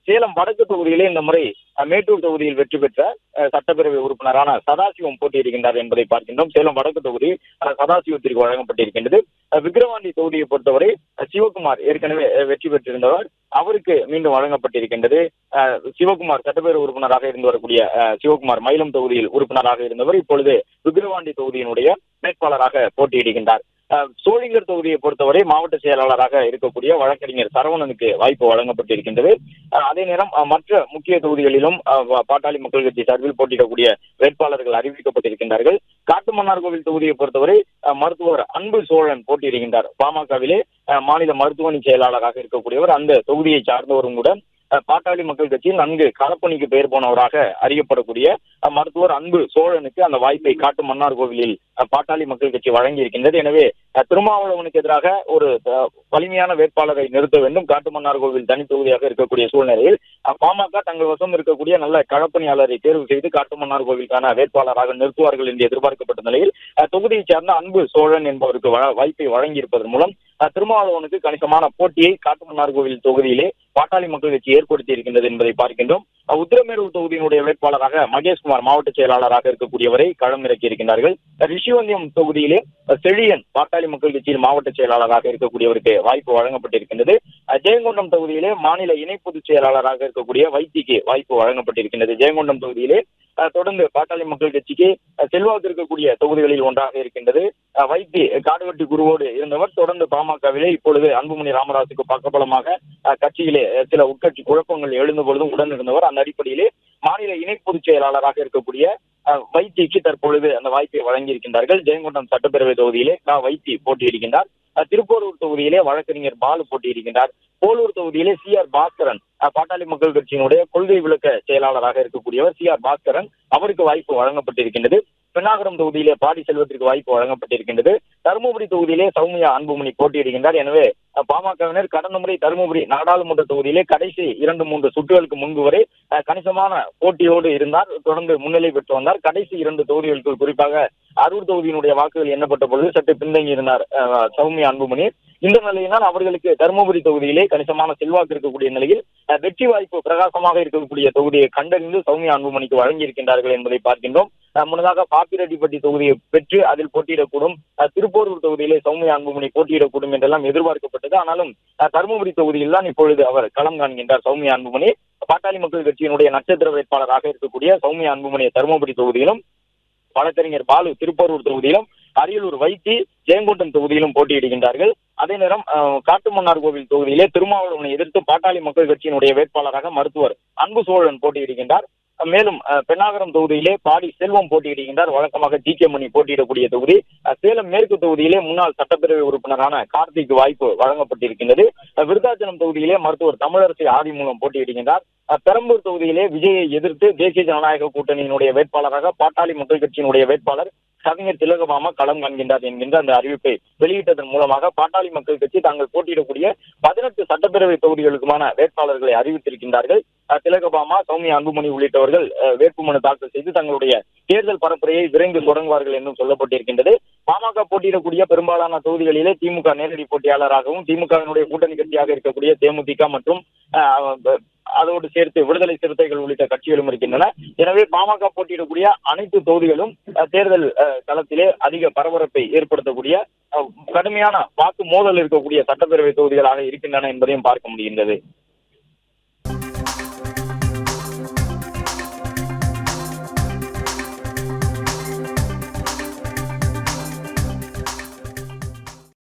சேலம் வடக்கு தொகுதியிலே இந்த முறை மேட்டூர் தொகுதியில் வெற்றி பெற்ற சட்டப்பேரவை உறுப்பினரான சதாசிவம் போட்டியிடுகின்றார் என்பதை பார்க்கின்றோம். சேலம் வடக்கு தொகுதி சதாசிவத்திற்கு வழங்கப்பட்டிருக்கின்றது. விக்கிரவாண்டி தொகுதியை பொறுத்தவரை சிவகுமார் ஏற்கனவே வெற்றி பெற்றிருந்தவர், அவருக்கு மீண்டும் வழங்கப்பட்டிருக்கின்றது. சிவகுமார் சட்டப்பேரவை உறுப்பினராக இருந்து வரக்கூடிய சிவகுமார் மயிலம் தொகுதியில் உறுப்பினராக இருந்தவர் இப்பொழுது விக்கிரவாண்டி தொகுதியினுடைய வேட்பாளராக போட்டியிடுகின்றார். சோளிங்கர் தொகுதியை பொறுத்தவரை மாவட்ட செயலாளராக இருக்கக்கூடிய வழக்கறிஞர் சரவணனுக்கு வாய்ப்பு வழங்கப்பட்டிருக்கின்றது. அதே நேரம் மற்ற முக்கிய தொகுதிகளிலும் பாட்டாளி மக்கள் கட்சி சார்பில் போட்டியிடக்கூடிய வேட்பாளர்கள் அறிவிக்கப்பட்டிருக்கின்றார்கள். காட்டுமன்னார்கோவில் தொகுதியை பொறுத்தவரை மருத்துவர் அன்பு சோழன் போட்டியிடுகின்றார். பாமகவிலே மாநில மருத்துவமனை செயலாளராக இருக்கக்கூடியவர், அந்த தொகுதியை சார்ந்தவரும் கூட பாட்டாளி மக்கள் கட்சியில் நன்கு களப்பணிக்கு பெயர் போனவராக அறியப்படக்கூடிய மருத்துவர் அன்பு சோழனுக்கு அந்த வாய்ப்பை காட்டுமன்னார்கோவிலில் பாட்டாளி மக்கள் கட்சி வழங்கி இருக்கின்றது. எனவே திருமாவளவனுக்கு எதிராக ஒரு வலிமையான வேட்பாளரை நிறுத்த வேண்டும். காட்டுமன்னார்கோவில் தனி தொகுதியாக இருக்கக்கூடிய சூழ்நிலையில் பாமக தங்கள் வசம் இருக்கக்கூடிய நல்ல களப்பணியாளரை தேர்வு செய்து காட்டுமன்னார்கோவிலுக்கான வேட்பாளராக நிறுத்துவார்கள் என்று எதிர்பார்க்கப்பட்ட நிலையில் தொகுதியைச் சேர்ந்த அன்பு சோழன் என்பவருக்கு வாய்ப்பை வழங்கி இருப்பதன் மூலம் திருமாவளவனுக்கு கணிசமான போட்டியை காட்டுமன்னார்கோவில் தொகுதியிலே பாட்டாளி மக்கள் கட்சி ஏற்படுத்தி இருக்கின்றது என்பதை பார்க்கின்றோம். உத்திரமேரூர் தொகுதியினுடைய வேட்பாளராக மகேஷ்குமார் மாவட்ட செயலாளராக இருக்கக்கூடியவரை களம் இறக்கி இருக்கின்றார்கள். ரிஷிவந்தியம் தொகுதியிலே செழியன் பாட்டாளி மக்கள் கட்சியில் மாவட்ட செயலாளராக இருக்கக்கூடியவருக்கு வாய்ப்பு வழங்கப்பட்டிருக்கின்றது. ஜெயங்கொண்டம் தொகுதியிலே மாநில இணை பொதுச் செயலாளராக இருக்கக்கூடிய வைத்திக்கு வாய்ப்பு வழங்கப்பட்டிருக்கின்றது. ஜெயங்கொண்டம் தொகுதியிலே தொடர்ந்து பாட்டாளி மக்கள் கட்சிக்கு செல்வாக்கு இருக்கக்கூடிய தொகுதிகளில் ஒன்றாக இருக்கின்றது. வைத்தி காடுவெட்டி குருவோடு இருந்தவர் தொடர்ந்து பாமகவிலே இப்பொழுது அன்புமணி ராமதாசுக்கு பக்கபலமாக கட்சியிலே சில உட்கட்சி குழப்பங்கள் எழுந்த பொழுதும் உடன் இருந்தவர். அந்த அடிப்படையிலே மாநில இணை பொதுச் செயலாளராக இருக்கக்கூடிய வைத்திக்கு தற்பொழுது அந்த வாய்ப்பை வழங்கியிருக்கின்றார்கள். ஜெயங்கொண்டம் சட்டப்பேரவை தொகுதியிலே வைத்தி போட்டியிடுகின்றார். திருப்போரூர் தொகுதியிலே வழக்கறிஞர் பாலு போட்டியிடுகின்றார். போலூர் தொகுதியிலே CR பாஸ்கரன் பாட்டாளி மக்கள் கட்சியினுடைய கொள்கை விளக்க செயலாளராக இருக்கக்கூடியவர் CR பாஸ்கரன், அவருக்கு வாய்ப்பு வழங்கப்பட்டிருக்கின்றது. பெண்ணாகரம் தொகுதியிலே பாடி செல்வத்திற்கு வாய்ப்பு வழங்கப்பட்டிருக்கின்றது. தருமபுரி தொகுதியிலே சௌமியா அன்புமணி போட்டியிடுகின்றார். எனவே பாமகவினர் கடந்த முறை தருமபுரி நாடாளுமன்ற தொகுதியிலே கடைசி 2-3 சுற்றுகளுக்கு முன்பு வரை கணிசமான போட்டியோடு இருந்தார், தொடர்ந்து முன்னிலை பெற்று வந்தார். கடைசி 2 தொகுதிகளுக்கு குறிப்பாக அரூர் தொகுதியினுடைய வாக்குகள் எண்ணப்பட்ட பொழுது சற்று பின்தங்கி இருந்தார் சௌமியா அன்புமணி. இந்த நிலையினால் அவர்களுக்கு தருமபுரி தொகுதியிலே கணிசமான செல்வாக்கு இருக்கக்கூடிய நிலையில் வெற்றி வாய்ப்பு பிரகாசமாக இருக்கக்கூடிய தொகுதியை கண்டறிந்து சௌமியா அன்புமணிக்கு வழங்கி இருக்கின்றார்கள் என்பதை பார்க்கின்றோம். முன்னதாக பாப்பிரெட்டிப்பட்டி தொகுதியை பெற்று அதில் போட்டியிடக்கூடும், திருப்போரூர் தொகுதியிலே சௌமியா அன்புமணி போட்டியிடக்கூடும் என்றெல்லாம் எதிர்பார்க்கப்பட்டது. ஆனாலும் தருமபுரி தொகுதியில் தான் இப்பொழுது அவர் களம் காண்கின்றார் சௌமியா அன்புமணி. பாட்டாளி மக்கள் கட்சியினுடைய நட்சத்திர வேட்பாளராக இருக்கக்கூடிய சௌமியா அன்புமணி தருமபுரி தொகுதியிலும், வழக்கறிஞர் பாலு திருப்போரூர் தொகுதியிலும், அரியலூர் வைத்தி ஜெயங்கொண்டம் தொகுதியிலும் போட்டியிடுகின்றார்கள். அதே நேரம் காட்டுமன்னார்கோவில் தொகுதியிலே திருமாவளவனை எதிர்த்து பாட்டாளி மக்கள் கட்சியினுடைய வேட்பாளராக மருத்துவர் அன்பு சோழன் போட்டியிடுகின்றார். மேலும் பெண்ணாகரம் தொகுதியிலே பாடி செல்வம் போட்டியிடுகின்றார். வழக்கமாக GK மணி போட்டியிடக்கூடிய தொகுதி. சேலம் மேற்கு தொகுதியிலே முன்னாள் சட்டப்பேரவை உறுப்பினரான கார்த்திக் வாய்ப்பு வழங்கப்பட்டிருக்கின்றது. விருத்தாச்சலம் தொகுதியிலே மருத்துவர் தமிழரசி ஆதிமூலம் போட்டியிடுகின்றார். பெரம்பூர் தொகுதியிலே விஜயை எதிர்த்து தேசிய ஜனநாயக கூட்டணியினுடைய வேட்பாளராக பாட்டாளி மக்கள் கட்சியினுடைய வேட்பாளர் கவிஞர் திலகபாமா களம் காண்கின்றார் என்கின்ற அந்த அறிவிப்பை வெளியிட்டதன் மூலமாக பாட்டாளி மக்கள் கட்சி தாங்கள் போட்டியிடக்கூடிய 18 சட்டப்பேரவை தொகுதிகளுக்குமான வேட்பாளர்களை அறிவித்திருக்கின்றார்கள். திலகபாமா, சௌமியா அன்புமணி உள்ளிட்டவர்கள் வேட்புமனு தாக்கல் செய்து தங்களுடைய தேர்தல் பரப்புரையை விரைந்து தொடங்குவார்கள் என்றும் சொல்லப்பட்டிருக்கின்றது. பாமக போட்டியிடக்கூடிய பெரும்பாலான தொகுதிகளிலே திமுக நேரடி போட்டியாளராகவும் திமுகவினுடைய கூட்டணி கட்சியாக இருக்கக்கூடிய தேமுதிக மற்றும் அதோடு சேர்த்து விடுதலை சிறுத்தைகள் உள்ளிட்ட கட்சிகளும் இருக்கின்றன. எனவே பாமக போட்டியிடக்கூடிய அனைத்து தொகுதிகளும் தேர்தல் களத்திலே அதிக பரபரப்பை ஏற்படுத்தக்கூடிய கடுமையான வாக்கு மோதல் இருக்கக்கூடிய சட்டப்பேரவை தொகுதிகளாக இருக்கின்றன என்பதையும் பார்க்க முடிகின்றது.